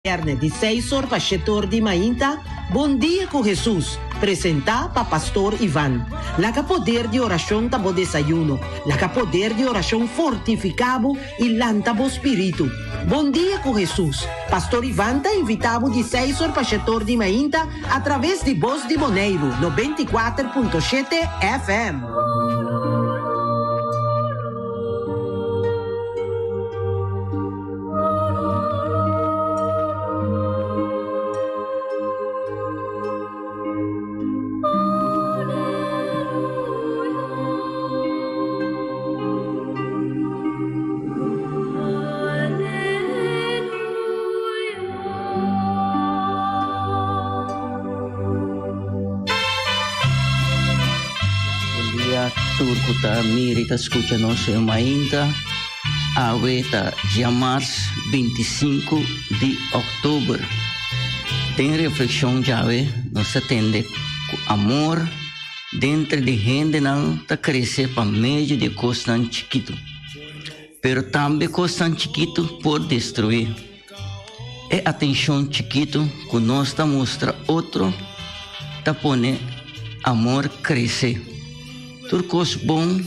de 6 horas para 7 horas de manhã, Bom Dia com Jesus, apresentar para Pastor Ivan. Lá que poder de oração tá bom desayuno, lá que poder de oração fortificado e lanta bo espírito. Bom Dia com Jesus, Pastor Ivan tá invitado de 6 horas para 7 horas de manhã, através de Voz de Moneiro, 94.7 FM. Turcuta Mirita escucha-nos em Mainta, Aveta, dia março 25 de outubro. Tem reflexão já, nos atende com amor, dentro de gente não está crescer para meio de coisa tão chiquito. Pero também coisa tão chiquito pode destruir. É atenção chiquito que nós está mostra outro, está pone amor crescer. Tudo coisa bom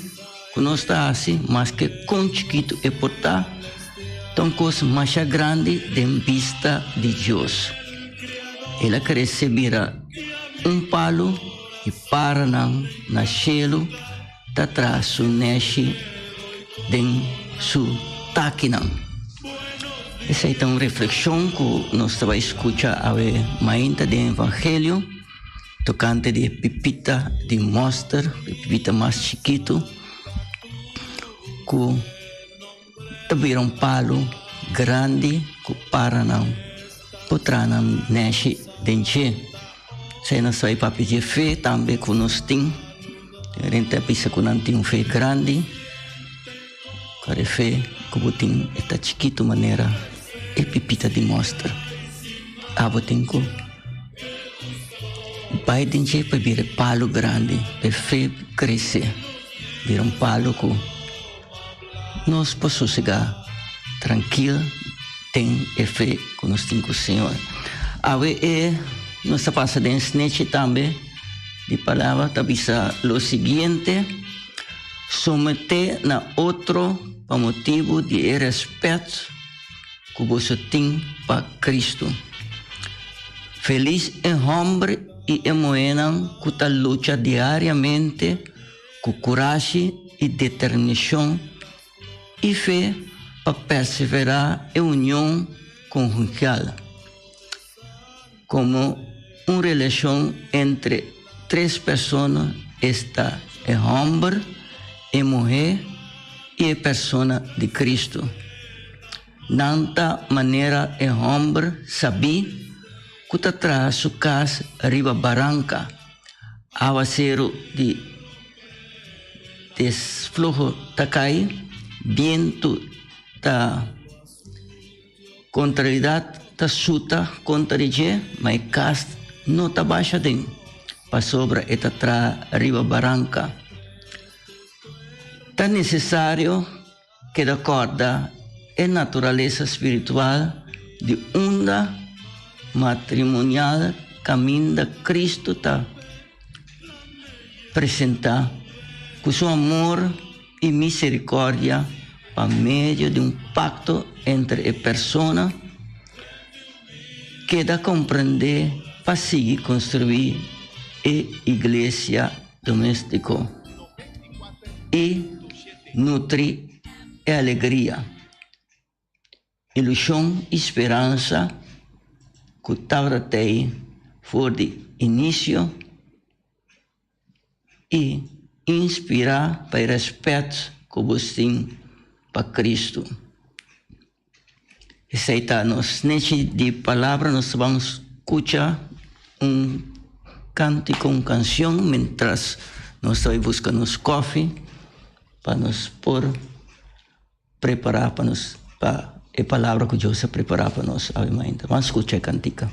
que nós está assim, mas que com chiquito é portar, então coisa mais grande de vista de Deus. Ela recebera palo e para na cielo, tá atrás su neche den su taquinan. Essa é uma reflexão que nós vai escutar a mainta do Evangelho, tocante de pepita de mostar, pepita mais chiquito, que também palo grande que para não potrá não neche denche. Se nós vai para pedir fé também que nós tem, a gente pensa que não tem fé grande, cara fé que botem esta chiquito maneira é pepita de mostar. A botem que pai denche para vir palo grande, para fé crescer, vir palo que nós possamos chegar tranquilo, tem fé que nós temos com o Senhor. A ver, nós passa de snatch também, de palavra, tabisa lo seguinte, someter na outro para motivo de respeito que você tem para Cristo. Feliz é homem e é mulher que está luta diariamente com coragem e determinação e fé para perseverar em união conjugal, como uma relação entre três pessoas está é homem, é mulher e é pessoa de Cristo. Nanta maneira é homem sabe que está atrás sua casa riba barranca, aguacero de desflujo tá cai, viento tá contrariedade tá suta contra de mas casa não tá baixa den para sobre eta tra riba barranca. Tá necessário que da corda é natureza espiritual de onda matrimonial caminho da Cristo tá apresentar com seu amor e misericórdia por meio de pacto entre a pessoa que dá compreender para seguir construir a igreja doméstica e nutrir a alegria, ilusão e esperança que estava até for de início e inspirar para respeito que você tem para Cristo. Aceita-nos neste de palavra, nós vamos escutar cântico, uma canção, mentras nós estamos buscando nos cofres para nos pôr, preparar para nos, para a palavra que Deus preparar para nós. Vamos escutar a cantica.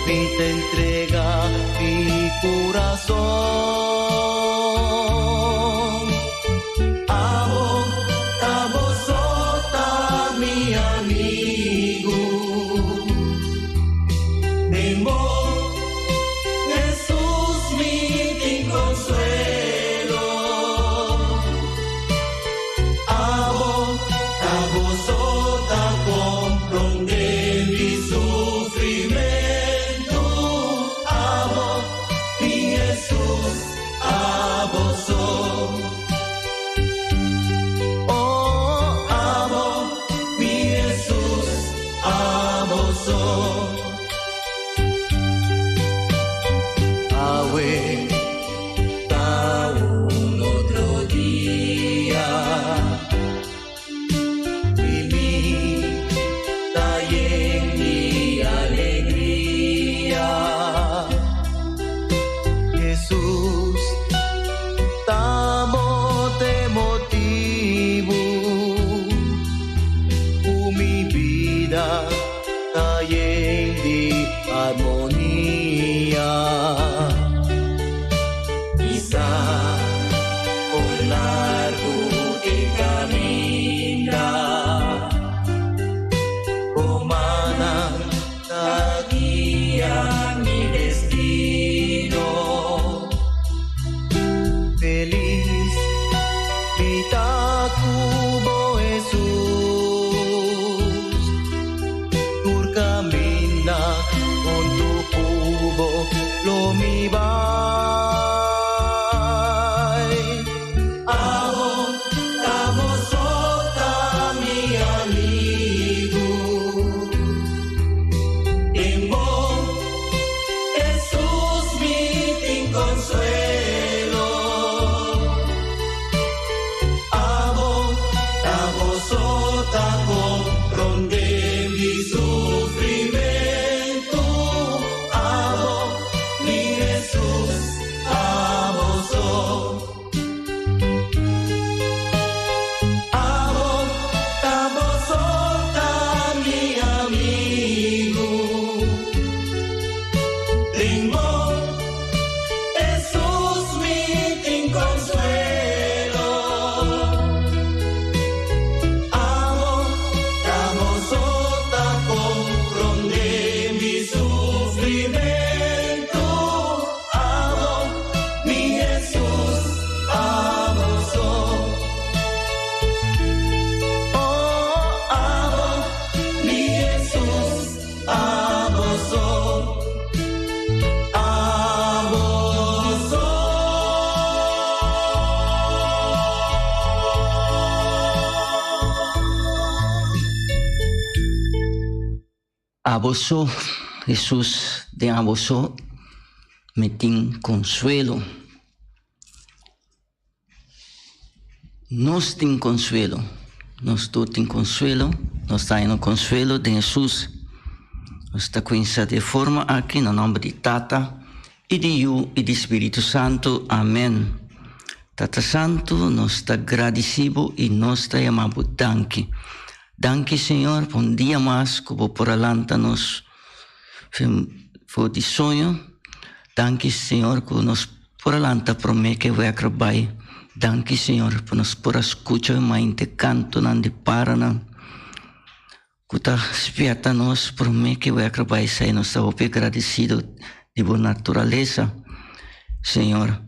mi te entrega mi corazón. Amo, amo sota mi amigo. Nemo, Jesús mi consuelo. Amo, amo sota comprende mi sufrimiento. Amo, mi Jesús, amo soy. Oh, amo, mi Jesús, amo soy. Awe, un otro día, vivita en mi alegría. Jesús, damos de motivo, mi vida está en de armonía. Quizá por largo que camina, humana la guía mi destino. Feliz vida tuvo Jesús, tu camina con tu cubo lo mi va. Aboso, Jesús de aboso, me tin consuelo. Nos tin consuelo, nos tu tin consuelo, nos está en consuelo de Jesús. Nos está cuenza de forma aquí en el nombre de Tata, y de Hijo y de Espíritu Santo. Amén. Tata Santo, nos está agradecido y nos está llamando danke. Danke, Senhor, por dia mais que vou por alanta nos for de sonho. Danke, Senhor, que nos por alanta por mim que vai acabar. Danke, Senhor, por nos por escutar mais de canto não de para não. Que tá espiata nos por mim que vai acabar e sai nos estava agradecido de boa natureza, Senhor.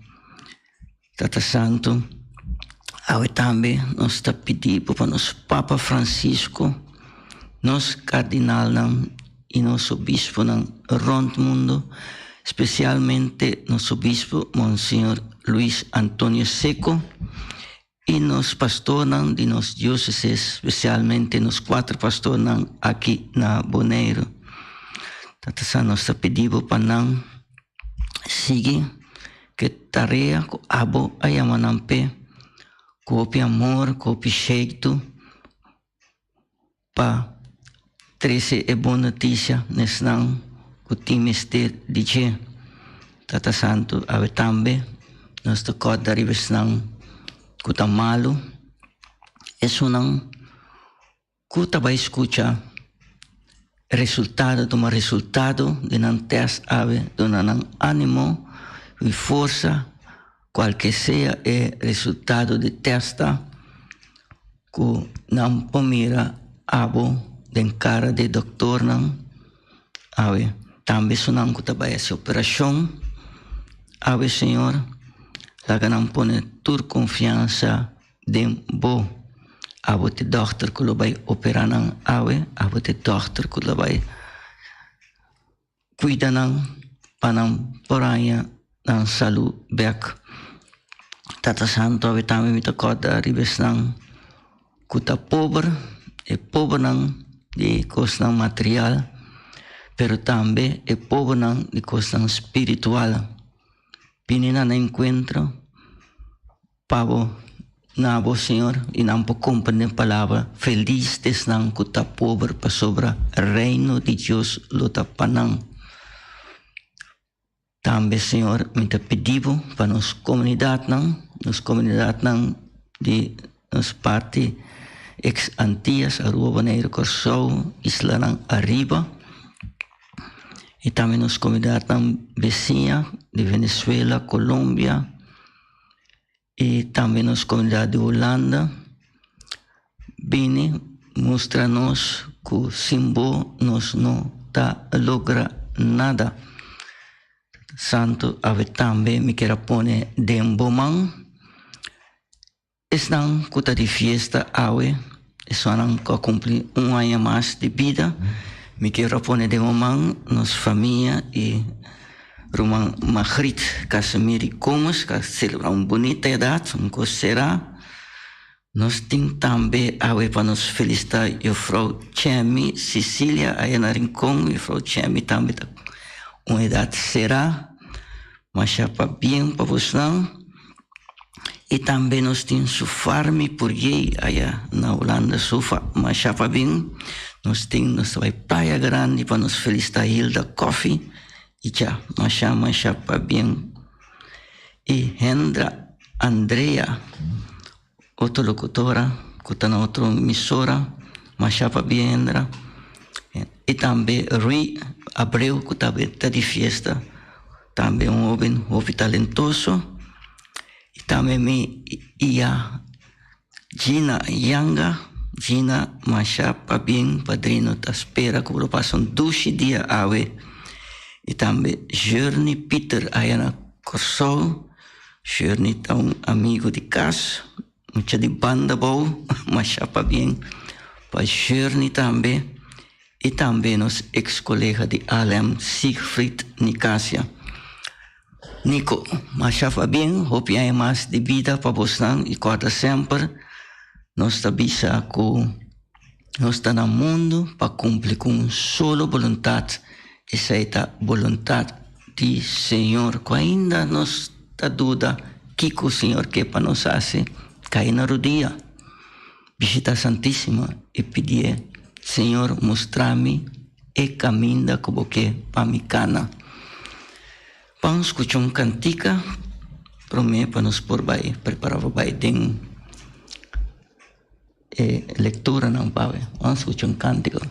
Tata Santo. Awe também nós está pedindo para nos Papa Francisco, nos cardinal e nosso bispo no rondo mundo, especialmente nosso bispo, Monsenhor Luis Antonio Seco, e nos pastores de nos dioceses, especialmente nos 4 pastores aqui na Bonaire. Então, nós está pedindo para não seguir que tarefa que abo a yamanampe, copi amor, copi jeito, para trazer a boa notícia, nesse não, que o time este diz, Tata Santo, ave também, nós tocamos da ribes não, que está malo, isso não, que está vai escutar, resultado de un test ave, de un ánimo y fuerza, cual que sea el resultado de testa, que no pomira abo de cara de doctor nan, ave, también sonan que trabaja esa operación, ave Señor, la que nos pone tu confianza de bo. Abo te dochter que lo vai operar nan ave, abo te dochter que lo vai cuida nan panam poraya nan salu bek. Tata santo ave tambe mita koda ribes nan kuta pobre e pobre nan de cos nan material, pero tambe e pobre nan de cos nan espiritual. Pinina na encuentro pavo Nabo, Senhor, e não por compreender a palavra, feliz desnão que está pobre para sobre o reino de Deus luta panang. Também, Senhor, me te pedimos para nos comunidade de nos parte ex Antillas, Aruba, Bonaire, Corsou, Isla nan Arriba, e também nos comunidade vizinha de Venezuela, Colômbia, e também nas comunidades de Holanda, bem, mostra-nos que o símbolo nos não logra nada. Santo, ave também me quer pôr de bomão. Estão com de fiesta, ave, estão a cumprir ano mais de vida. Me quer pôr de bomão, nos família e Roman Magritte, Casemiro Comas, que celebra uma bonita idade, será. Nós temos também a para nos felicitar a Frau Chemi, Cecília, aí na Rincón, e a Frau Chemi também uma idade será, mas já para bem para você não. E também nós temos Sufarmi, porque aí na Holanda Sufa, mas já para bem. Nós temos nossa praia grande para nos felicitar Hilda Coffee. E já, mas para bem. E Hendra Andrea, outra locutora, que está na outra emissora, mas para bem, Hendra. E também Rui Abreu, que está de festa, também jovem talentoso. E também a Gina Yanga, mas para bem, padrino, está espera que passam 12 dias a ver. E também Journey Peter Ayana Corsol, Journey é amigo de casa, muita de banda boa, mas já para bem, para Journey também, e também nos ex-colegas de Alem, Siegfried Nicasia. Nico, mas já para bem, hope aí mais de vida para você e corta sempre, nós estamos nós estamos no mundo para cumprir com solo vontade. Essa é a vontade do Senhor, que ainda nos dá dúvida, que o Senhor quer para nós fazer, cair na rodilha, visita Santíssima e pedir, Senhor, mostra-me o caminho que eu quero para minha cana. Vamos escutar uma cantica, para mim, para nos pôr bem, preparar bem, tem leitura, não, Pai? Vamos escutar uma cantica.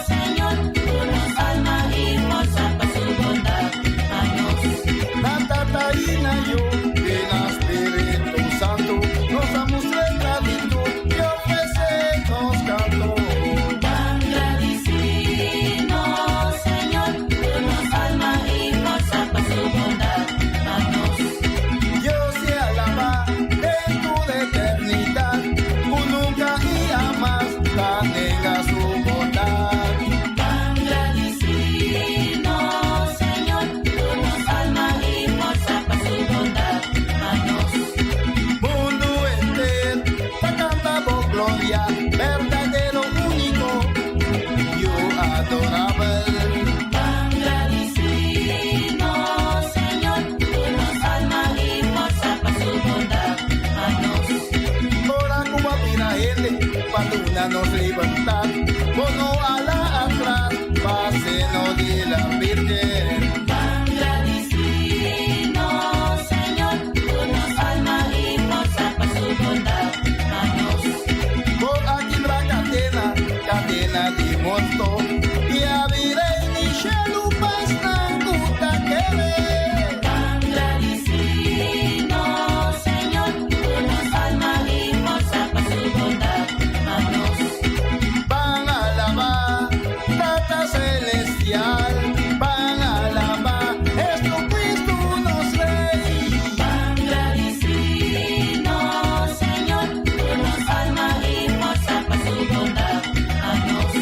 Señor, libertad, bono a la atrás, paseno de la Virgen. Tan agradecido, Señor, tú nos alma y fuerza para su bondad. Manos. Por aquí la cadena de mosto, y abriré mi cielo pastan puta que ve. Tan agradecido, Señor, tú nos alma y fuerza para su bondad. Manos. Van a alabar, Tata Celestial, van a alabar, Jesucristo nos Rey. Tan agradecido, Señor, tú nos alma y fuerza para su bondad. Manos.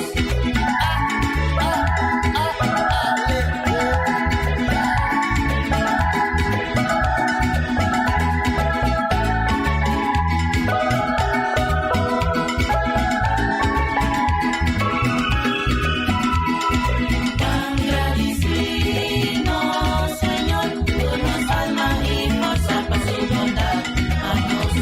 Tan agradecido, Señor, tú nos alma y fuerza para su bondad. Manos.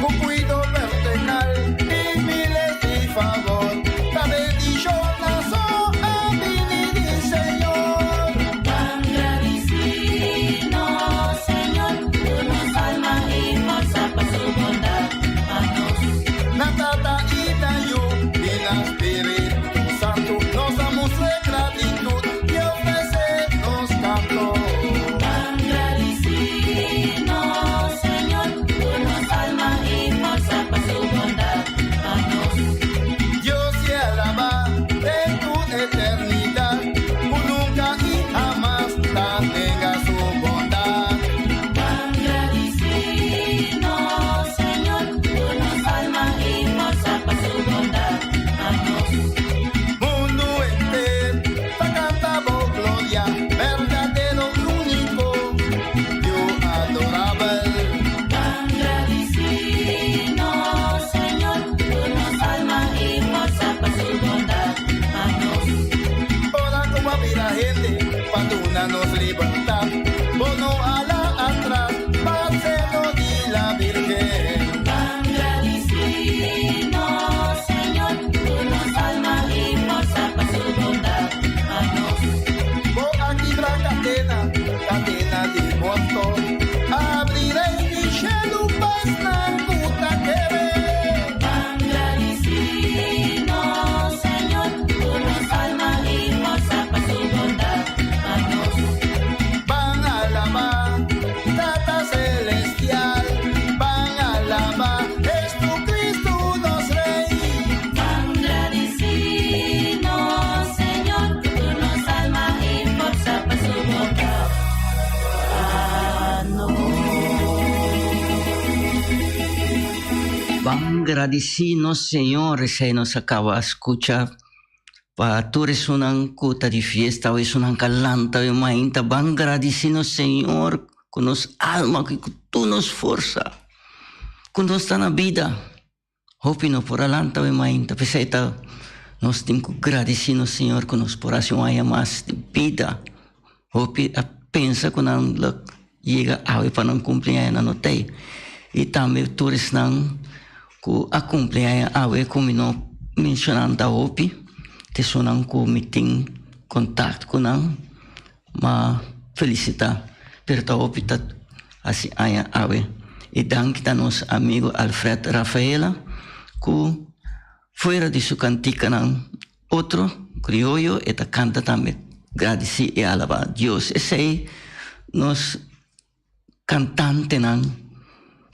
Con cuido vertical y miles de favor, la bendición nació a mi Señor. Tan agradecido, Señor, tú nos alma y fuerza para su bondad. Manos. Natata y Dayo, el Espíritu Santo, nos damos de gratitud y ofrecemos canto. Tan agradecido, Señor, tú nos alma y fuerza para su bondad. Manos. Dios se alaba en tu eternidad, por nunca y jamás la tenga su bondad. Tan agradecido, Señor, tú nos alma y fuerza para su bondad. Manos. Mundo entero, te cantamos gloria, verdadero único, Dios adorable. Tan agradecido, Señor, tú nos alma y fuerza para su bondad. Manos. Ahora como vida gente, perdónanos libertad, bono a la atrás, paseo de la Virgen. Tan agradecido, Señor, tú nos alma y fuerza para su bondad. Manos. Por aquí la cadena de mosto, abriré mi cielo pastan puta que ve. Tan agradecido, Señor, tú nos alma y fuerza para su bondad. Manos. Van a alabar, Tata Celestial, van a alabar, Jesucristo nos Rey. Tan agradecido, Señor, tú nos alma y fuerza para su bondad. Bang agradecido, Señor, se nos acaba de escuchar. Pa tu eres una cuta de fiesta, es una calanta de mainta. Bang agradecido, Señor, con nos alma que tú nos fuerza, con nos da la vida. Hopino por alanta de mainta, peseta. Nos tengo agradecido, Señor, con nos por hacer haya más de vida. Hopi pensa con la llega a ver para no cumplir na notei. E também todos não que acompanham a ver como não mencionando a hopi, te sonam que me tem contato com não, mas felicitar per ta hopi tá assim a ver. E danke a nosso amigo Alfred Rafaela que fora de sua cantica não outro criollo e ta canta também agradecer e alabar a Deus. Esse aí nos cantante não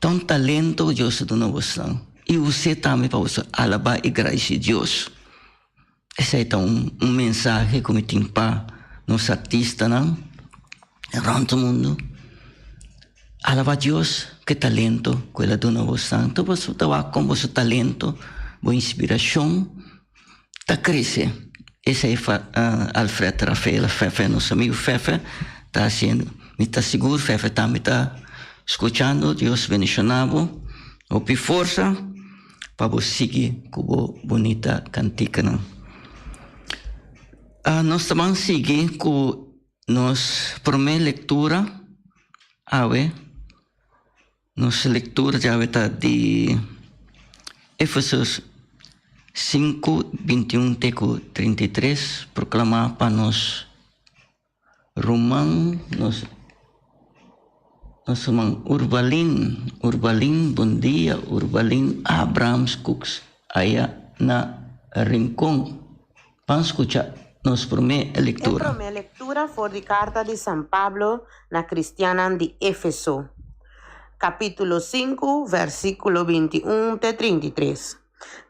tão talento Deus do novo não e você também para você alabar e agradecer a Deus. Esse é um mensagem que me tem para nos artistas não around o mundo. Alabar a Deus, que talento, quella do novo não. Então você está com o seu talento, boa inspiração, está crescendo. Esse é Alfred Rafaela Fefe, nosso amigo Fefe, está sendo, me está seguro, Fefe também está escutando, Deus bendicionado, opi força, para você seguir com a bonita cantica. Nós também seguimos com nossa primeira leitura, nossa leitura já está de Éfesos 5:21-33 proclama para nos Roman nos mang Urbalin bom dia Urbalin Abrams Cooks aya na rincón. Vamos escuchar nos primeira leitura. A primeira leitura foi de carta de São Pablo na cristiana de Éfeso, capítulo 5, versículo 21-33.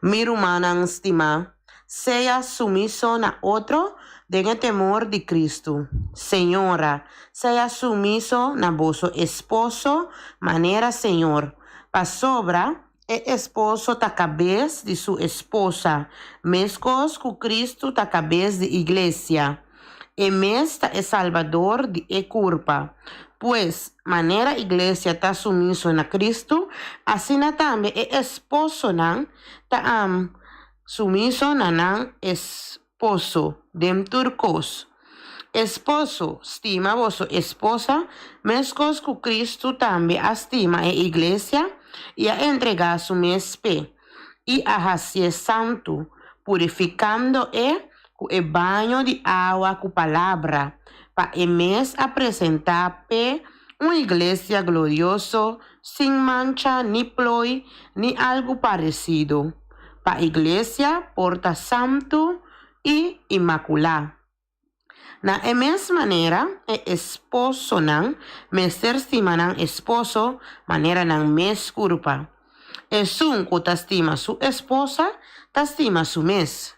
Mi hermana estima, sea sumiso na otro, tenga temor de Cristo. Señora, sea sumiso na vosso esposo, manera Señor. Pa sobra, esposo ta cabeça de sua esposa, mescos que Cristo ta cabeça de igreja. E mesta é salvador de curpa. Pues, manera igreja ta sumiso na Cristo, assim também esposo nan ta sumiso na nan esposo, dem turcos. Esposo, estima vosso esposa, mescos que Cristo também estima a igreja e a entregar su mespe, e a hacer santo, purificando com o banho de água com palavra, para emes apresentar uma igreja gloriosa, sem mancha, ni ploi, ni algo parecido. Para a igreja porta santo e imaculada. Na mesma maneira, esposo não, mestre estima não esposo, maneira não mes culpa. Que ta estima sua esposa, ta estima su mes.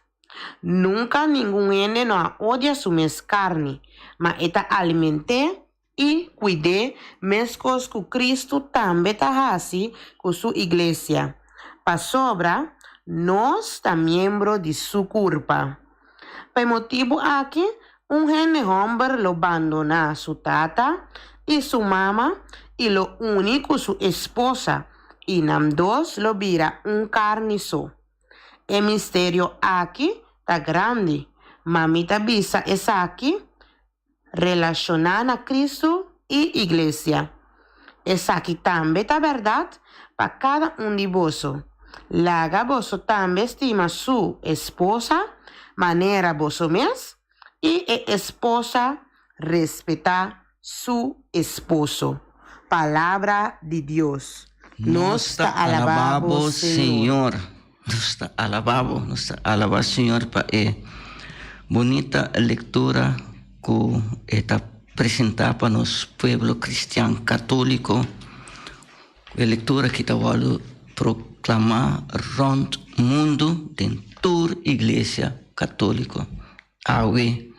Nunca ninguém não odia su mes carne, mas eta alimente e cuide mescos que Cristo também ta hasi com sua igreja. Pa sobra, nós ta membro de su culpa. Por motivo aqui, gene hombre lo abandona su tata y su mamá y lo único su esposa y nam dos lo vira carnizo. El misterio aquí está grande. Mamita bisa es aquí relacionada a Cristo y iglesia. Es aquí también la verdad para cada de vosotros. Laga vosotros también estima su esposa, manera vosotros mes, y esposa respeta su esposo. Palabra de Dios. Nos alabamos, Señor. Nos alabamos, Señor, para bonita lectura que está presentada para nos pueblo cristiano católico. A lectura que está a proclamar rond mundo dentro da igreja católica. Awe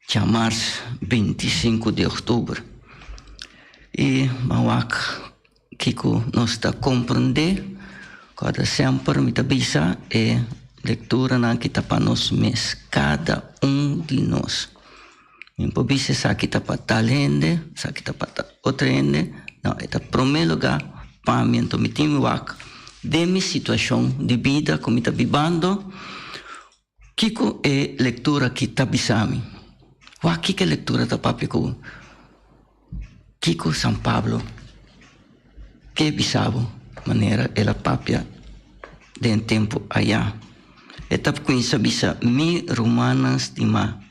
chamarse 25 de outubro. E mawak kiko nós está compreender cada sempre me tabisa leitura na que para nós mes cada de nós. Em pobisa sa que para talende, sa que para outra ende, não é primeiro lugar para mim to mitim wak de minha situação de vida como está vivendo. Kiko é leitura que está bisami. Wa kiko é leitura da papico. Kiko São Pablo. Que bisabo maneira ela papia de tempo allá. Etap quinta bisa mi romanas dima.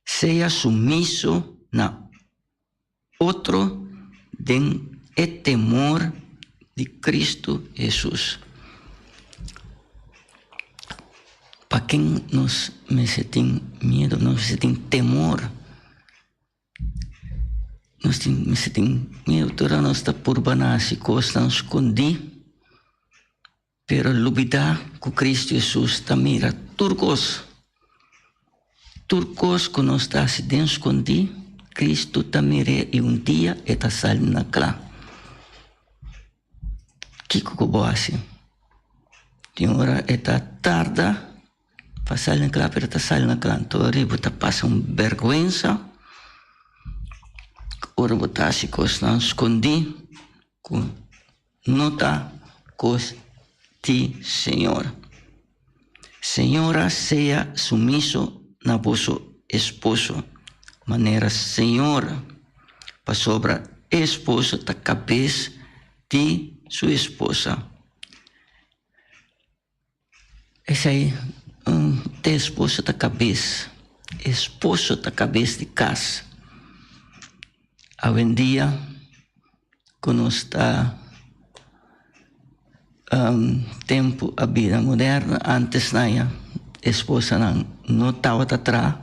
Seja sumiso na outro den e temor de Cristo Jesus. Para quem nós se tem medo, nós se tem temor, nós se tem medo, toda nós está por banasi, costa escondi, pero lubida que Cristo Jesus está mira turcos que nós está se den escondi, Cristo está mira e dia está saindo na clã. Que boa assim? Tem hora está tarda. Passar na clã, pero passar na clã, todo ribo tá passa vergonha. Ora botar se costa escondi, com nota cos ti Senhor. Senhora seja sumiso na vosso esposo, maneira Senhora, para sobra esposo ta cabeça de sua esposa. Esse aí, tem esposo da cabeça de casa. Hoje em dia, quando está tempo a vida moderna, antes a esposa não estava atrás.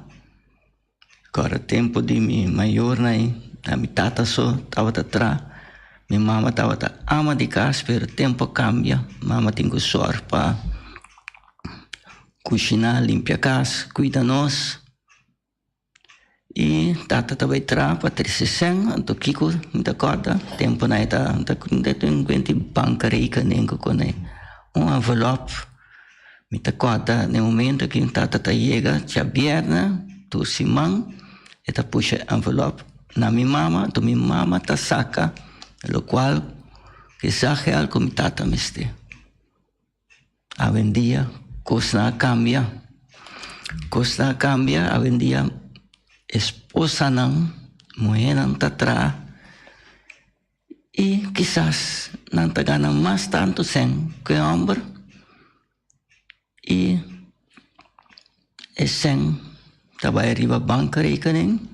Agora, tempo de minha maior, a minha tata só estava atrás. Minha mama estava ama de casa, mas o tempo cambia. Mama tem que sorrir para cozinhar, limpar a casa, cuidar de nós. E tata estava atrás para 360, então Kiko, me acorda, tempo não está, não tem bancaria nem com envelope. Me acorda no momento que tata chega, já bierna, tu simão, e ta puxa envelope na minha mama ta saca, lo qual que sabe algo que tata me este. Hoje em dia, coisa cambia, hoje em dia, esposa não, mulher não está atrás, e quizás não está ganhando mais tanto sem que o homem, e sem trabalhar arriba banca rekening,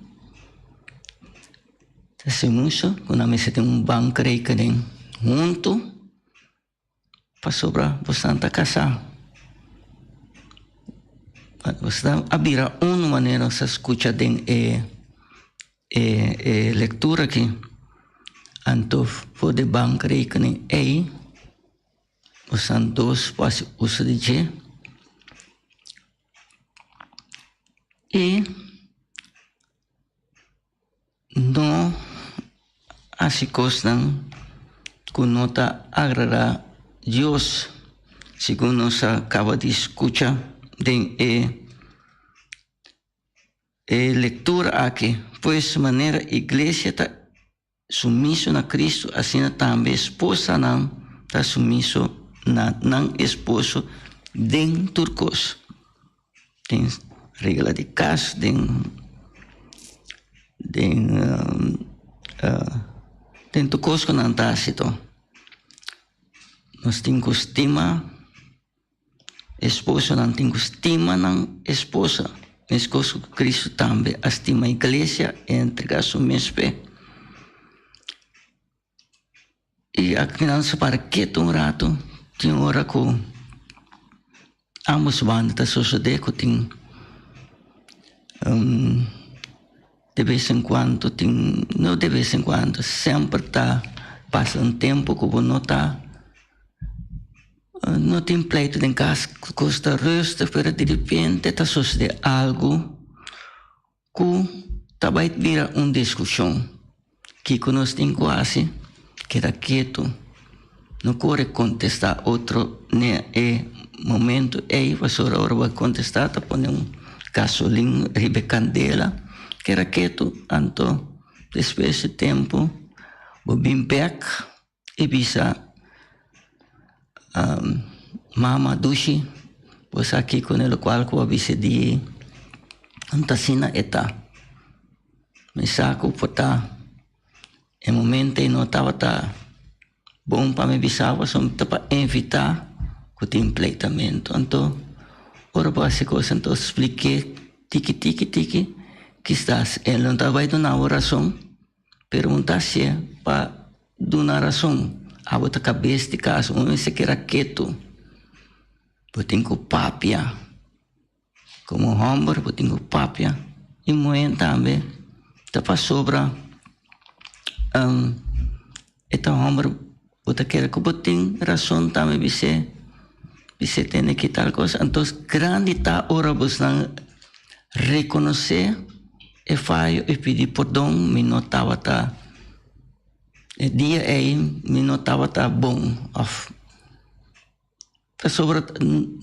se muso, quando me tem banca rekening junto, para sobra bastante casa. Você abrirá uma maneira de escutar leitura aqui. Então, for de banca rekening aí, você dois pode usar de G. E não as coisas que não está agradar Deus, segundo nós acaba de escutar leitura aqui, pois de maneira a igreja está submisso a Cristo, assim também a esposa não está submisso não esposo dentro de coisa. Tem regra de casa, dentro coisa que não está assim. Nós temos estima, esposa não tem estima não esposa. Mas coisa que Cristo também estima a igreja e entregar seu mesmo. E a criança para que um rato, tem hora que ambos bandas suceder que tem de vez em quando, não de vez em quando, sempre passa um tempo que você não está, não tem pleito em casa, custa resta, mas de repente está sucedendo algo que vai virar uma discussão, que nós temos quase, que era quieto, não corre contestar outro, né, momento, aí você agora vai contestar, está pondo gasolina, ribe candela, que era quieto, então, depois de tempo, vou vir back e bisa mama dushi, você aqui com ele qual que vai bisa de antasina eta, me saco pota, em momento não estava bom para me bisar, só me para evitar que tem pleitamento, então ora básico, então expliquei tiki, que estás, ele não estava aí dando oração, perguntar se é para dar razão, a outra cabeça de casa, se que era quieto, eu tenho papia, como homem, eu tenho papia, e mulher também, está para sobra, então homem, eu quero que eu tenha razão também, você tem que tal coisa, então grande tá ora você reconhecer e falho e pedir perdão, me notava dia aí me notava bom, tá sobre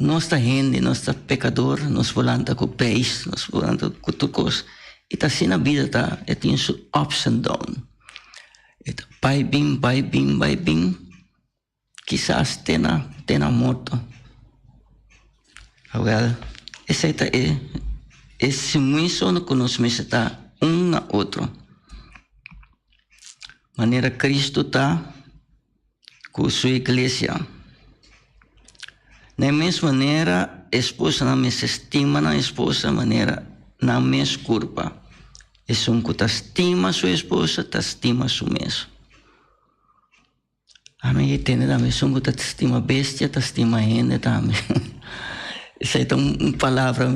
nossa gente, nosso pecador, nós volanta com peixe, nós volanta com tudo coisa, e tá assim na vida tem seus ups and downs, vai bem, quizás tenha morto. Agora, esse muito que nós está um na outro. Maneira Cristo está com sua igreja. Na mesma maneira, a esposa não me estima na esposa, maneira não me culpa. E se um que estima sua esposa, estima su mesmo. A mim entende também, se um que estima bestia, estima gente também. Isso é uma palavra...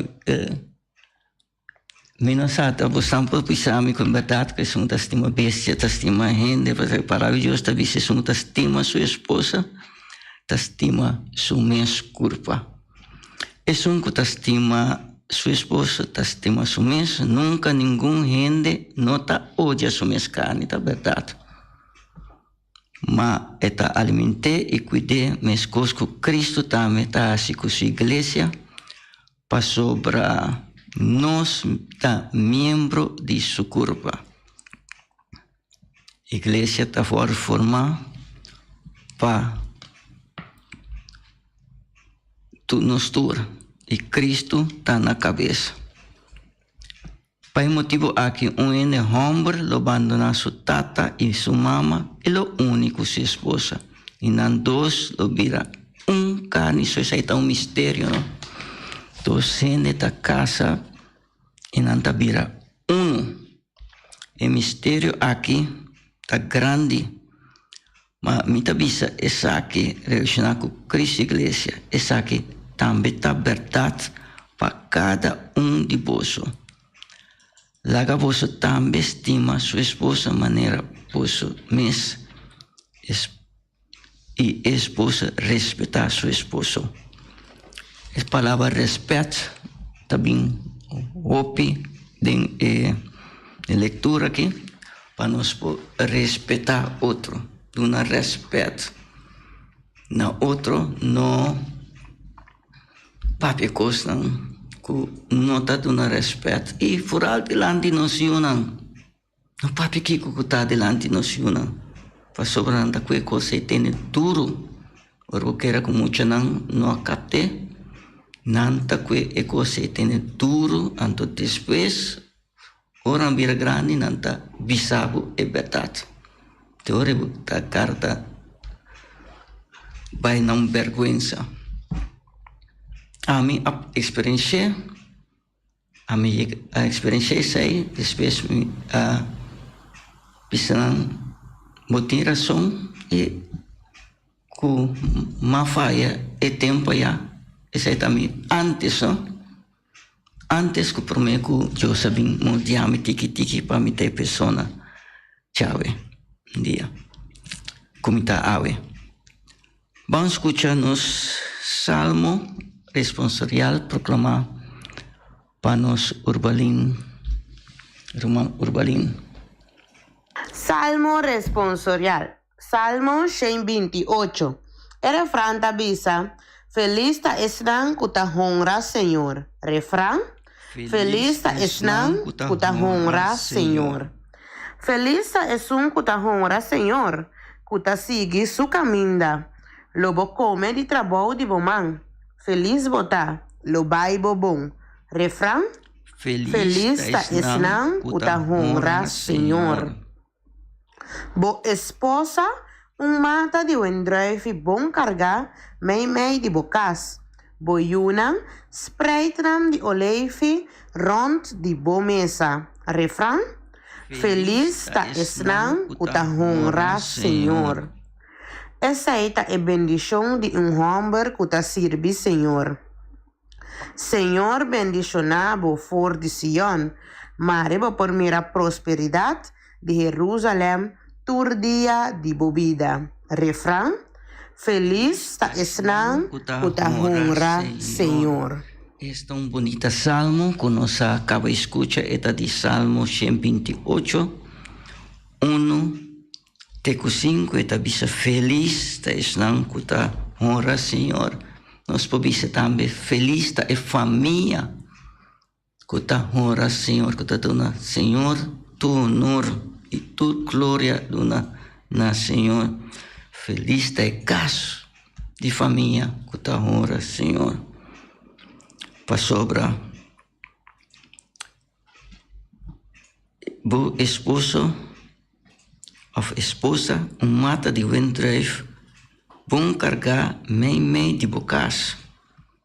Minasata, você sempre pensava com verdade que se um estima bestia, estima gente, porque a palavra de Deus está dizendo, se um estima sua esposa, estima su mesmo culpa. E se um que estima sua esposa, estima su mesmo, nunca nenhum gente nota odia su mesmo carne, é verdade. Mas é alimentar e cuidar mais coisas que Cristo também está assim com sua igreja, para sobre nós, tá membro de sua corpo. A igreja está formada para tu nos tur e Cristo está na cabeça. Pai motivo aqui ene homem lo abandona sua tata e sua mama e lo único sua esposa. E não dois lo vira carne, isso é um mistério, não? Dos gente da casa e não tá vira O mistério aqui tá grande. Mas muita visa essa aqui relacionada com Cristo e Igreja, essa aqui também está verdade para cada de vós. Laga vós também estima sua esposa maneira vós mesmo e esposa respeitar seu esposo. A palavra respeito também ouve de leitura aqui para nós respeitar outro. Duna respeito. Na outro, não papi coisa não está dando respeito. E fora delante nós não papi que está delante nós não. Para sobrando que coisa e tem duro. Porque era como muita não acate. Nanta que coisa e tem duro. Anto depois, orang vira grande nanta bisabo é verdade. Teoria da carta vai não vergonha. A minha experiência sei depois a pisando motivação e com uma falha e tempo já esse também antes que por mim que eu sabia moldear me tiki para me ter pessoa chave dia como está ave. Vamos escuchar nos salmo responsorial proclamar para nos Urbalín. Salmo responsorial. Salmo 128. El refrán avisa, feliz ta esnan kuta honra Señor. Refrán, feliz ta esnan kuta honra Señor. Feliz es un que honra Señor, que sigue su caminda. Lobo come de trabalho de bomán. Feliz bota, lo baibo bom. Refrán, feliz ta esnan que honra Señor. Bo esposa, mata de un drive bom carga, mei de bocas. Bo yunan, spreitram de oleife, rond de bo mesa. Refrán, feliz ta esnan que honra Señor. Essa é a bendição de homem que sirve Senhor. Senhor bendicionado for de Sion, mareba por mira prosperidade de Jerusalém, tur dia de bobida. Refrão, feliz ta esnan que honra Senhor. Este é um bonito salmo que nós acaba de escutar, é de Salmo 128, 1-5, é bisa feliz, tá esnan que honra Senhor. Nós podemos também feliz, tá é família que honra Senhor, que dona Senhor, tu honor e tu glória dona na Senhor. Feliz, tá é caso de família que honra Senhor. Para sobra o esposo ou esposa mata de vendrive bom carregar mei de bocas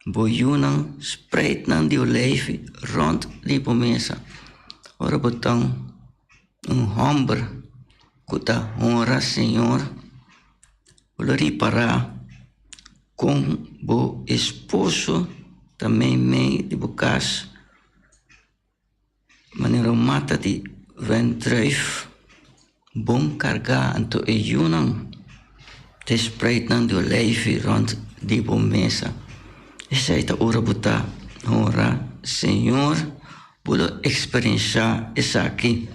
boiunang spreid ng di olijf rond die promesa. Ora botão hombre kuta honra Senhor. Olori para com bo esposo também me de bocas maneira mata de vendruif bom carga anto e junang te spreid ng di olijf rond die promesa. Essa é a ora buta ora Senhor pulo experienciar essa aqui.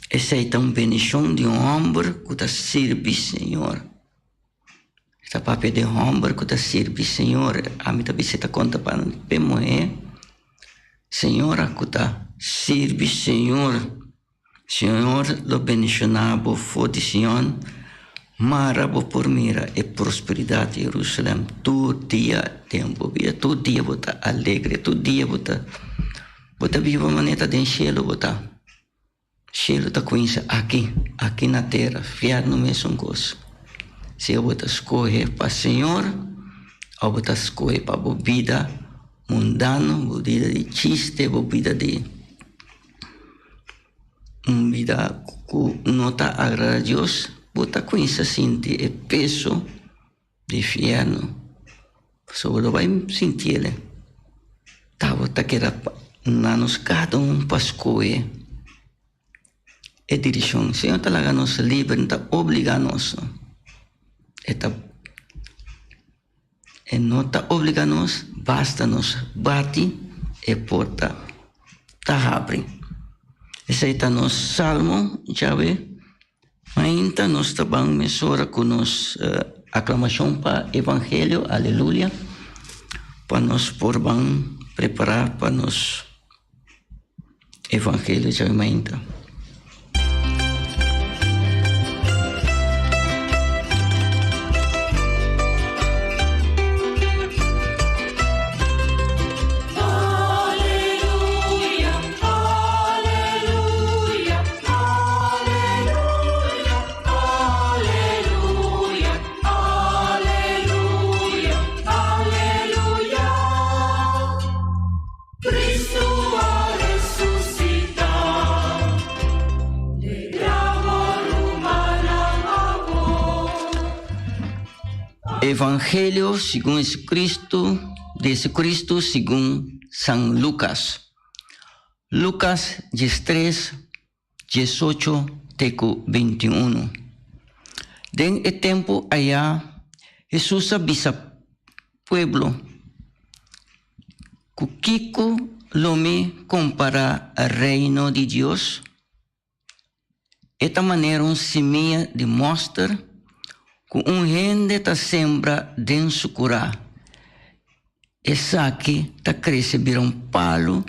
Essa é uma bendição de homem que está serve Senhor. Essa papel de homem que está serve Senhor. A mim também se está conta para mulher. Senhora que está serve Senhor. Senhor lo bendicionabo for de Sion. Marabo por mira e prosperidade Jerusalém. Todo dia tempo vida. Todo dia bota alegre. Todo dia bota viva maneta de cielo bota. Cielo está coisa aqui na terra, fiar no mesmo coisa. Se eu botar escolher para o Senhor, ou botar escolher para a vida mundana, a vida de chiste, a vida de vida que não está agrada a Deus, botar coisa sente o peso de inferno. Só vai sentir ele. Tá, botar que era nanos cada para escolher. E direção. Senhor talaga nos livre, não está obriga-nos. E não está obriga-nos, basta-nos bate e porta está abre. Esse é o nosso salmo, já vê. Ainda nós também mesura com nos aclamação para o Evangelho, aleluia, para nós por bem preparar para nos Evangelho, já vê ainda. Evangelho segundo Cristo segundo São Lucas. Lucas 13, 18, 21. Den e tempo allá, Jesús avisa pueblo, Kiko lo me compara al reino de Dios. Esta manera un semilla de mostra que gente ta sembra dentro su cura. Essa aqui ta cresce vira palo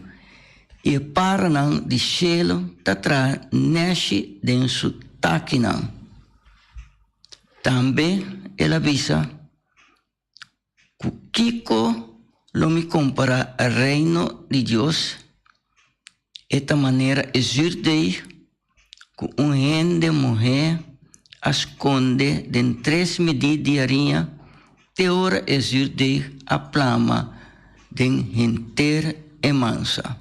e paranan de cielo ta tra nasce dentro su taquinan. Também ela avisa que Kiko lo me compara al reino de Dios. Esta maneira existe que gente mulher esconde de 3 medidas de arinha, teora existe a plama de inteira e mansa.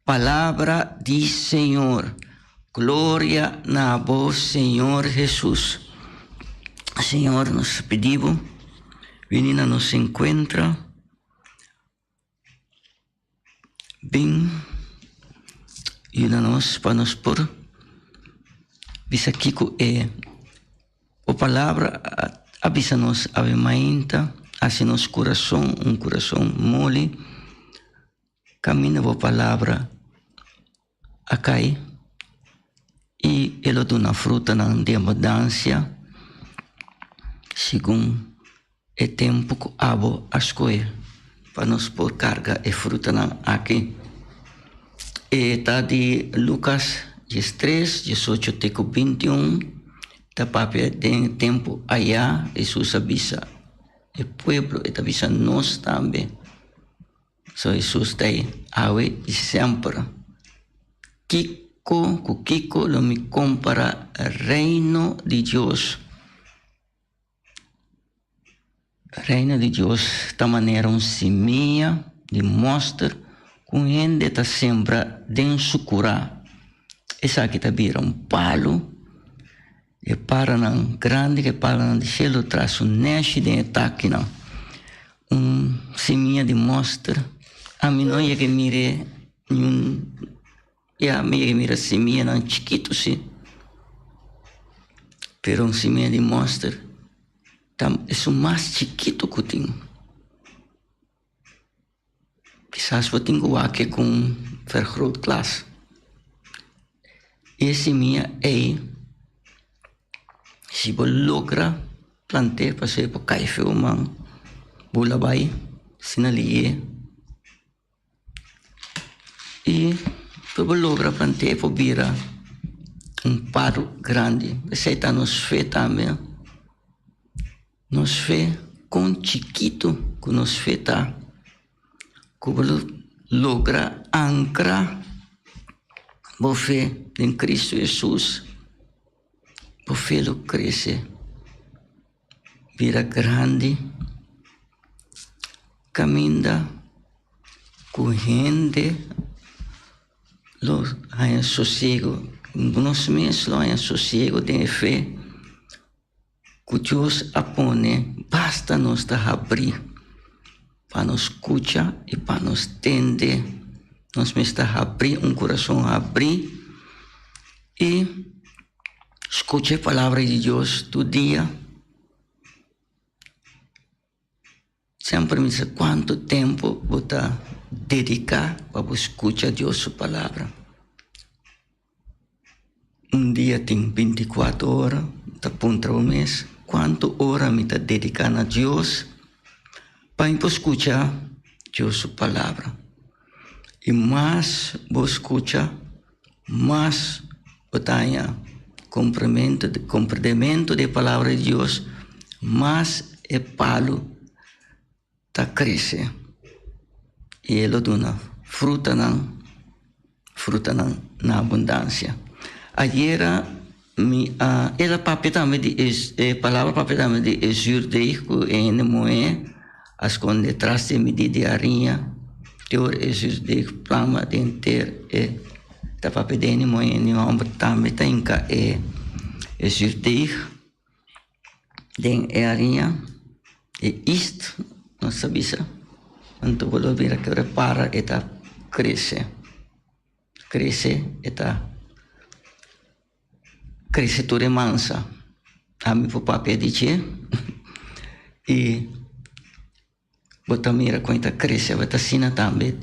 Palavra do Senhor, glória na voz, Senhor Jesus. Senhor, nos pedimos, venina nos encontra, bem, ajuda-nos para nos pôr. Bisa Kiko a palavra avisa-nos a mainta, hace-nos coração, coração mole, camina a palavra a cair e ele dá uma fruta de abundância, segundo o tempo que abo a escolher, para nos pôr carga e fruta aqui. E está de Lucas 13, 18, 21, da papel de tempo allá, Jesus avisa o pueblo e avisa nós também. So Jesus está aí e sempre. Kiko lo me compara al reino de Dios. Reino de Deus da maneira seminha de mostra com gente está sembra dentro do cura. Essa aqui está vira palo e para não grande que para não deixar o traço neste de ataque não. Seminha de mostra. A mim não é que mire a minha que mira seminha não chiquito sim. Pero seminha de mostra é o mais chiquito que eu tenho. Quizás eu tenho aqui com vergroot glas. E seminha é se você logra plantar para ser para cair o man, bola vai, sinalie. E para logra plantar para virar paro grande. Você está nos fé também. Nos fé com chiquito que nos fé tá. Que logra ancrar a fé em Cristo Jesus. A fé lo cresce. Vira grande. Caminha com gente. Lo hay sossego. Nos meses lo hay sossego de fé. Que Deus apone, basta nos abrir para nos escuchar e para nos entender. Nos está abrir coração abrir e escutar a palavra de Deus todo dia. Sempre me diz quanto tempo vou dedicar para escutar Deus sua palavra. Dia tem 24 horas, está ponto o mês. Quanto hora me está dedicando a Deus para escutar Deus sua palavra. E mais vou escutar, mais vou ter compreendimento da palavra de Deus, mais é palo está cresce. E ele dá fruta na abundância. Ayer ela palavra papel de judaico em moé as com detrás de me de arinha teor judaico plama de inter da papel de moé em homem também tem que judaico den arinha e isto não sabia quando vou ver que repara eta cresce eta crescitore mansa. A mim o papel dizer e bota mira quando cresce, bota sina também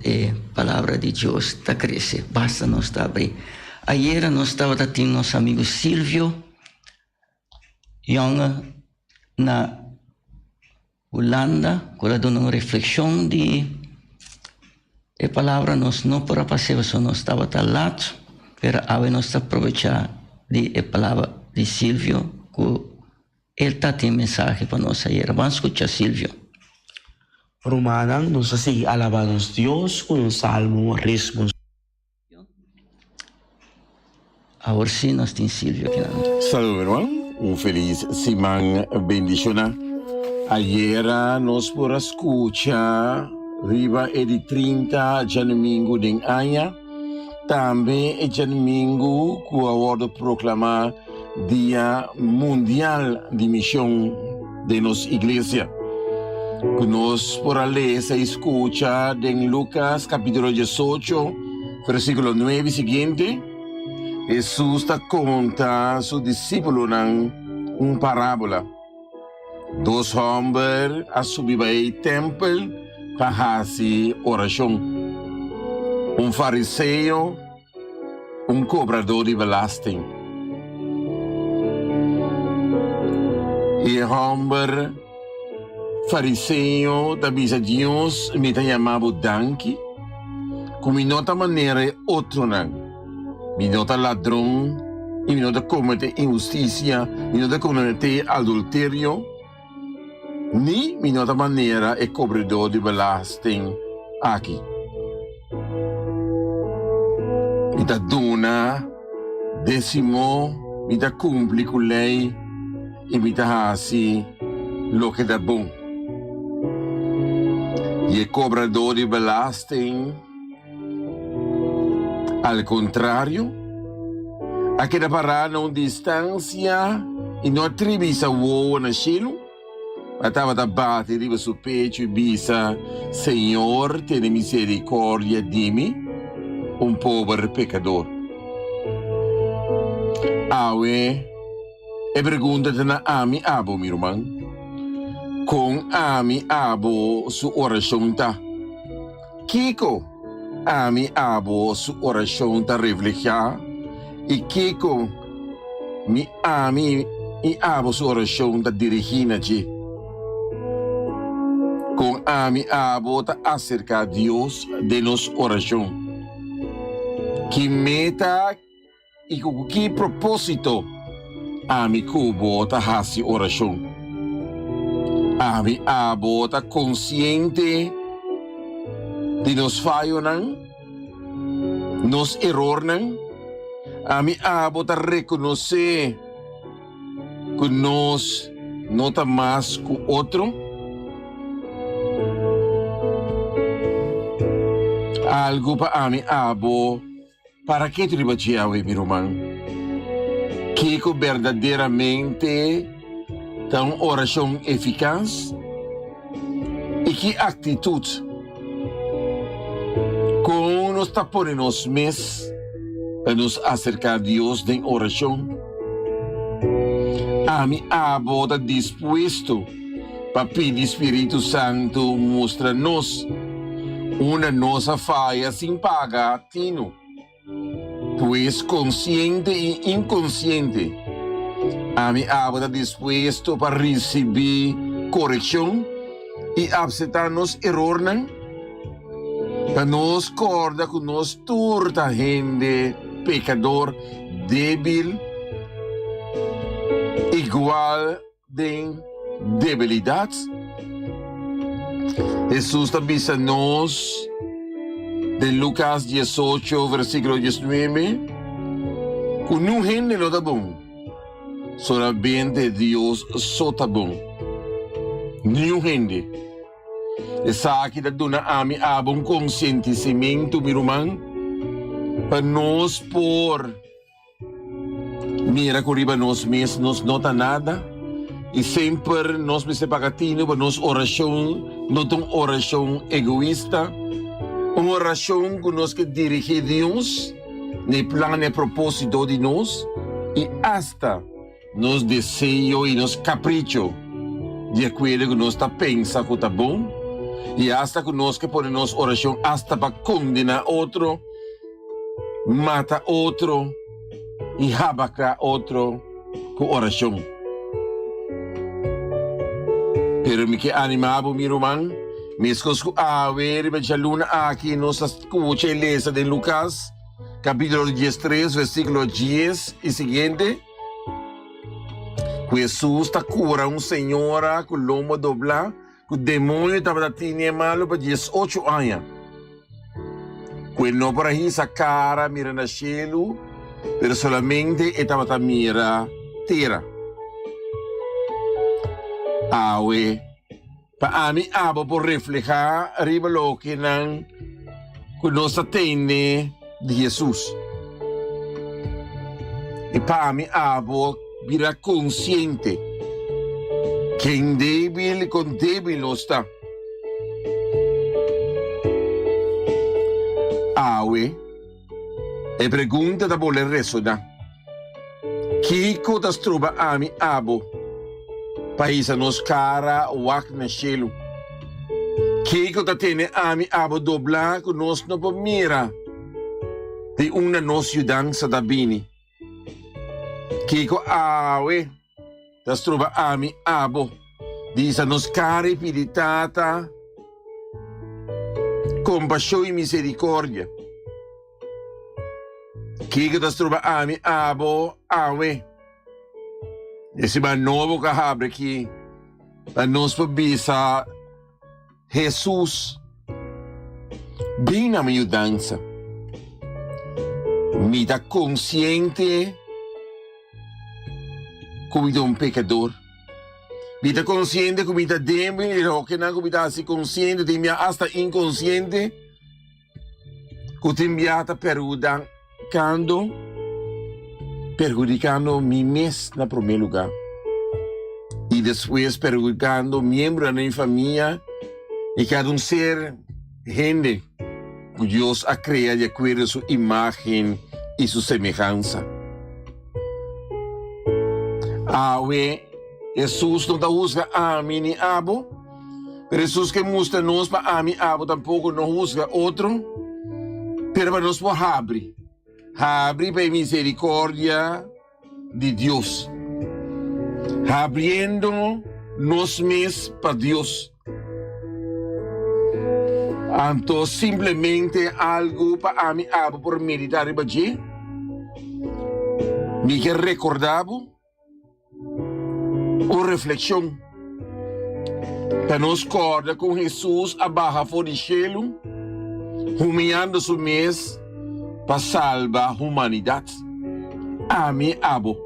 palavra de Deus tá cresce. Basta nós abrir. Ayer nós estava tendo nosso amigo Silvio, Young na Holanda, quando deu uma reflexão de palavra nós não para passar, só nós estava talado, pero agora nós aproveitar de palavra de Silvio, que ele está tendo mensagem para nós aí. Vamos escutar Silvio. Romanang, nos así alabamos Dios con un salmo responsable. Ahora sí nos tiene Silvio. Saludos, hermano. Un feliz semana bendicional. Ayer nos por escuchar riba de 30 de domingo de año. Também é domingo que o acordo proclamar Dia Mundial de Missão de nossa igreja. Que nós por ler se escuta em Lucas capítulo 18, versículo 9 seguinte. Jesus está conta seu discípulo uma parábola. Dois homens a subir ao templo para fazer oração. Fariseu, cobrador de belasting. E o homem fariseu também a Deus me chamava danke, como nota maneira outro não. Me nota ladrão, e me nota cometer injustiça, me nota cometer adultério, nem me nota maneira é cobrador de belasting aqui. Mita dona, décimo, mita cumpre com lei e mita hasi lo que dá bom. e cobrador de belasting. Al contrario, aquela parada uma distância e não atribui-se voa na chilo, estava a bater riba sul pecho e bisa, Senhor, tenha misericórdia de mim, um pobre pecador. Awe, e pergunta-te na ami abo, meu irmão. Com ami abo su oração tá. Kiko, ami abo su oração tá reflejar. E Kiko, mi ami e abo su oração tá dirigindo-te. Com ami abo tá acerca a Deus de nos oração. Que meta e com que propósito ami cubo tá hasi oração. Ami abo tá consciente de nos falho não, nos erro não. Ami abo tá reconhecer que nós não tá mais com outro. Algo para ami abo, para que tu ribatia, meu irmão? Que verdadeiramente tão oração eficaz e que atitude com nos tapone nos mes para nos acercar a Deus em oração. A mi abo está disposto para pedir Espírito Santo mostra-nos uma nossa falha sem pagar tino, pois consciente e inconsciente a mi abo está disposto para receber correção e aceitar nos erros, para nos corda que nos turta gente pecador débil igual de debilidades. Jesus também diz a nós de Lucas 18 versículo 19 que não gente não está bom, solamente Deus só está bom. Não gente. Essa aqui da dona ami abong conscientemente, meu irmão, para nós por mira que riba nós mesmos não nota nada e sempre nós me separatino para nós oração, não tem oração egoísta, uma oração que nós que dirige Deus, no plano e propósito de nós e hasta nos desejos e nos caprichos de aquilo que nós está pensando que está bom. E hasta que nós que ponemos oração hasta para condenar outro, mata outro e rabacar outro com oração. Pero me que animado, meu irmão, mesmo que a ver, a luna aqui nos escuta e lesa de Lucas, capítulo 13, versículo 10 e seguinte. Jesus está curando senhora com lombo doblar. O demônio estava tinha malo para 18 anos. Quando não para essa cara mira na cielo, pero solamente estava mira terra. Awe, para mim abo por reflejar arriba lo que não nós atende de Jesus. E para mim abo vira consciente. Quem débil com débil não está. Awe, e pergunta da bola ressonar. Kiko das troba ami abo, paisa nos cara wak na cielo. Kiko da tene ami abo dobla que nos no mira de una nos yudanza da bini. Kiko awe, das trova ami abo, disa nos care pilitata, compassione e misericordia. Kiko das trova ami abo, awe. Esse man novo que abre aqui, para nós pobisa Jesus, bem na minha dança, me dá consciente como um pecador, Bita consciente que bita débil, o que não bita assim consciente, tem minha hasta inconsciente, que tem minha perjudicando mim mesmo na primeiro lugar. E depois perjudicando membros da minha família e cada ser gente que Deus a criado de acordo com sua imagem e sua semelhança. Jesus não usa a mim nem abo, mas Jesus que mostra nós para a mim abo tampouco não usa outro, pero para nós por abre para a misericórdia de Deus, abrindo nós mesmos para Deus. Então, simplesmente algo para mim abo por meditar e bater, me quer recordar ou reflexão para nos corda com Jesus abaixo fora do céu, humilhando seu mês para salvar a humanidade. Amém, abo.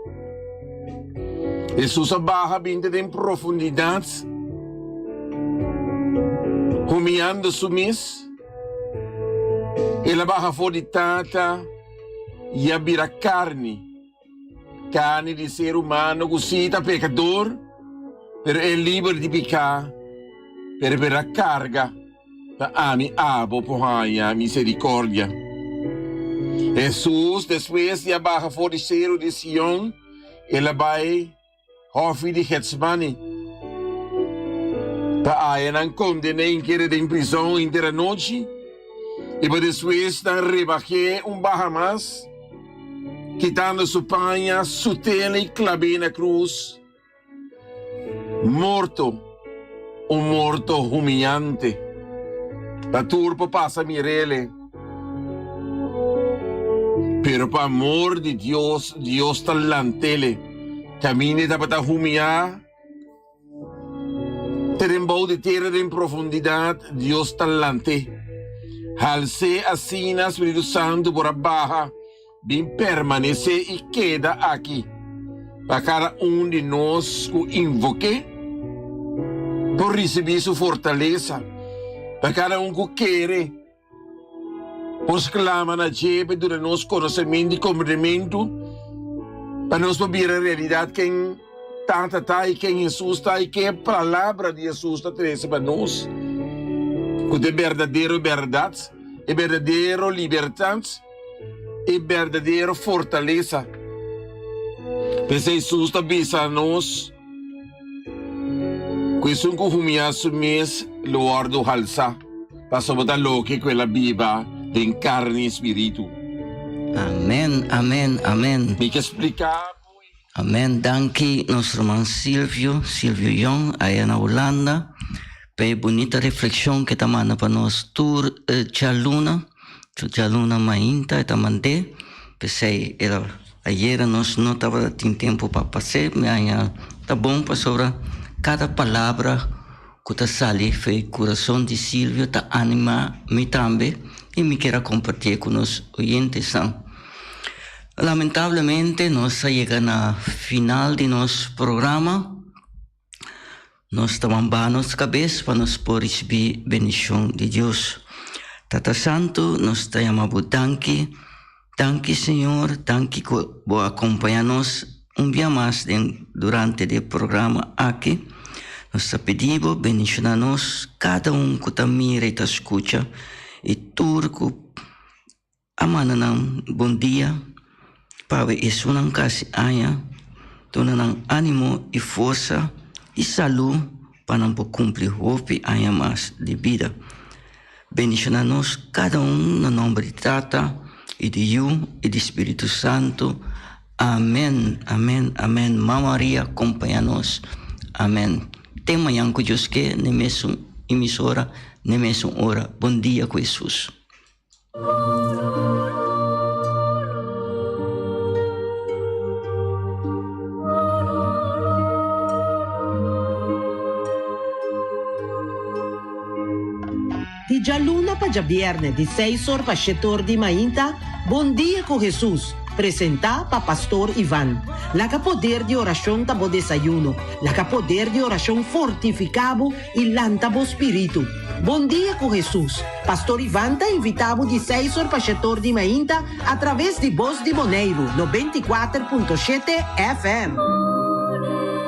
Jesus abaixo bem em profundidade, humilhando seu mês, ele abaixo fora de tata e abrir a carne de ser humano, cosita pecador, pero é livre de pecar, pero per a carga, da ami abo por a misericórdia. Jesus, depois de abaixo fora de céu de Sion, ele vai hofe de Getsemane, para a não condenar em querer em prisão inteira noite, e depois de rebaixar barra mais, quitando sua panha, sua tela e clavei na cruz. Morto, morto humilhante. A turpa passa mirele. Pero para amor de Deus, Deus talantele. Camine para humilhar. Terembou de terra em profundidade, Deus talante. Halse assim, Espírito Santo por abaixo. Bem permanecer e queda aqui para cada de nós que invoque por receber sua fortaleza, para cada que quer por clama na jepe durante nosso conhecimento e compreendimento, para nós poder a realidade quem está e quem Jesus está e que a palavra de Jesus está trazendo para nós, que é verdadeira verdade, é verdadeira liberdade, e verdadeira fortaleza. Mas Jesus está avisa a nós que se humilhar mês loar do halsa para botar loque que ela viva em carne e espírito. Amém, amém, amém. Me quer explicar? Amém. Danke nosso irmão Silvio Young, aí na Holanda, pela bonita reflexão que está mandando para nós tour Chaluna mainta e tamante, pensei era ayer nós não tava tem tempo para passar, mas tá bom para sobre cada palavra que tá sali foi coração de Silvio tá anima me também e me quer compartilhar com os ouvintes. Lamentavelmente nós chegamos na final de nosso programa. Nós estamos banos cabeça para nós por receber bendição de Deus. Tata Santo, nós te amamos danke, Senhor, danke que vos acompanha-nos dia mais durante o programa aqui. Nós te pedimos, bendicionar-nos, cada que te mira e te escuta, e tudo que amana-nos, bom dia, para isso não case aia, dona-nos ânimo e força e saúde para não cumprir o aia mais de vida. Bendicionar-nos cada no nome de Tata e de Yu e de Espírito Santo. Amém, amém, amém. Mãe Maria, acompanha-nos. Amém. Tema yang que Deus quer, nem mesmo emissora, nem mesmo hora. Bom dia com Jesus. Di già luna pa già viernes, di 6 ore pa 7 ore di mainta, buon dia con Jesus. presenta pa Pastor Ivan. Laga poder de oração tabo desayuno. Laga poder de oração fortificado e lantabo espírito. Bom dia com Jesus. Pastor Ivan tá invitado de 6 horas para 7 de mainta através de Voz de Boneiro, 94.7 FM.